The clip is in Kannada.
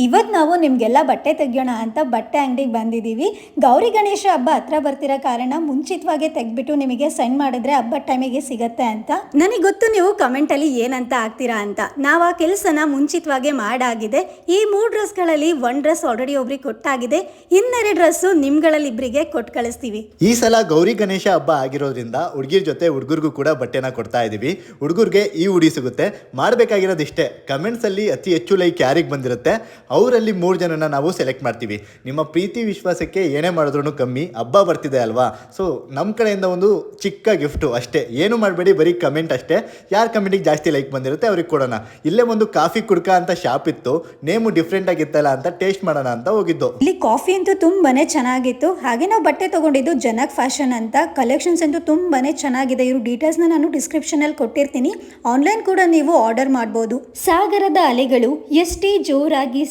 ಇವತ್ತು ನಾವು ನಿಮಗೆಲ್ಲ ಬಟ್ಟೆ ತೆಗಿಯೋಣ ಅಂತ ಬಟ್ಟೆ ಅಂಗಡಿಗೆ ಬಂದಿದ್ದೀವಿ. ಗೌರಿ ಗಣೇಶ ಹಬ್ಬ ಹತ್ರ ಬರ್ತಿರೋ ಕಾರಣ ಮುಂಚಿತವಾಗಿ ತೆಗೆದ್ಬಿಟ್ಟು ನಿಮಗೆ ಸೆಂಡ್ ಮಾಡಿದ್ರೆ ಹಬ್ಬದ ಟೈಮಿಗೆ ಸಿಗತ್ತೆ ಅಂತ. ನನಗೆ ಗೊತ್ತು ನೀವು ಕಮೆಂಟಲ್ಲಿ ಏನಂತ ಆಗ್ತೀರಾ ಅಂತ. ನಾವು ಆ ಕೆಲಸನ ಮುಂಚಿತವಾಗಿ ಮಾಡಾಗಿದೆ. ಈ 3 ಡ್ರೆಸ್ಗಳಲ್ಲಿ 1 ಡ್ರೆಸ್ ಆಲ್ರೆಡಿ ಒಬ್ರಿಗೆ ಕೊಟ್ಟಾಗಿದೆ, ಇನ್ನೆರಡು ಡ್ರೆಸ್ಸು ನಿಮ್ಗಳಲ್ಲಿ ಇಬ್ಬರಿಗೆ ಕೊಟ್ಟು ಕಳಿಸ್ತೀವಿ. ಈ ಸಲ ಗೌರಿ ಗಣೇಶ ಹಬ್ಬ ಆಗಿರೋದ್ರಿಂದ ಹುಡುಗಿರ ಜೊತೆ ಹುಡುಗರಿಗೂ ಕೂಡ ಬಟ್ಟೆನ ಕೊಡ್ತಾ ಇದೀವಿ. ಹುಡುಗರಿಗೆ ಈ ಉಡಿ ಸಿಗುತ್ತೆ. ಮಾಡಬೇಕಾಗಿರೋದು ಇಷ್ಟೇ, ಕಮೆಂಟ್ಸ್ ಅಲ್ಲಿ ಅತಿ ಹೆಚ್ಚು ಲೈಕ್ ಯಾರಿಗೆ ಬಂದಿರುತ್ತೆ ಅವರಲ್ಲಿ 3 ಜನನ ನಾವು ಸೆಲೆಕ್ಟ್ ಮಾಡ್ತೀವಿ. ನಿಮ್ಮ ಪ್ರೀತಿ ವಿಶ್ವಾಸಕ್ಕೆ ಏನೇ ಮಾಡಿದ್ರು ಕಮ್ಮಿ, ಹಬ್ಬ ಬರ್ತಿದೆ ಅಲ್ವಾ, ಸೊ ನಮ್ಮ ಕಡೆಯಿಂದ ಒಂದು ಚಿಕ್ಕ ಗಿಫ್ಟು ಅಷ್ಟೇ. ಏನು ಮಾಡಬೇಡಿ, ಬರೀ ಕಮೆಂಟ್ ಅಷ್ಟೇ. ಯಾರ ಕಮೆಂಟಿಗೆ ಜಾಸ್ತಿ ಲೈಕ್ ಬಂದಿರುತ್ತೆ ಅವ್ರಿಗೆ ಕೊಡೋಣ. ಇಲ್ಲೇ ಒಂದು ಕಾಫಿ ಕುಡ್ಕ ಅಂತ ಶಾಪ್ ಇತ್ತು, ನೇಮು ಡಿಫ್ರೆಂಟ್ ಆಗಿತ್ತಲ್ಲ ಅಂತ ಟೇಸ್ಟ್ ಮಾಡೋಣ ಅಂತ ಹೋಗಿದ್ದು. ಇಲ್ಲಿ ಕಾಫಿ ಅಂತೂ ತುಂಬಾನೇ ಚೆನ್ನಾಗಿತ್ತು. ಹಾಗೆ ನಾವು ಬಟ್ಟೆ ತಗೊಂಡಿದ್ದು ಜನಕ್ ಫ್ಯಾಷನ್ ಅಂತ. ಕಲೆಕ್ಷನ್ಸ್ ಅಂತೂ ತುಂಬಾನೇ ಚೆನ್ನಾಗಿದೆ. ಇವ್ರ ಡೀಟೇಲ್ಸ್ನ ನಾನು ಡಿಸ್ಕ್ರಿಪ್ಷನ್ ಅಲ್ಲಿ ಕೊಟ್ಟಿರ್ತೀನಿ. ಆನ್ಲೈನ್ ಕೂಡ ನೀವು ಆರ್ಡರ್ ಮಾಡ್ಬೋದು. ಸಾಗರದ ಅಲೆಗಳು ಎಷ್ಟೇ ಜೋರಾಗಿ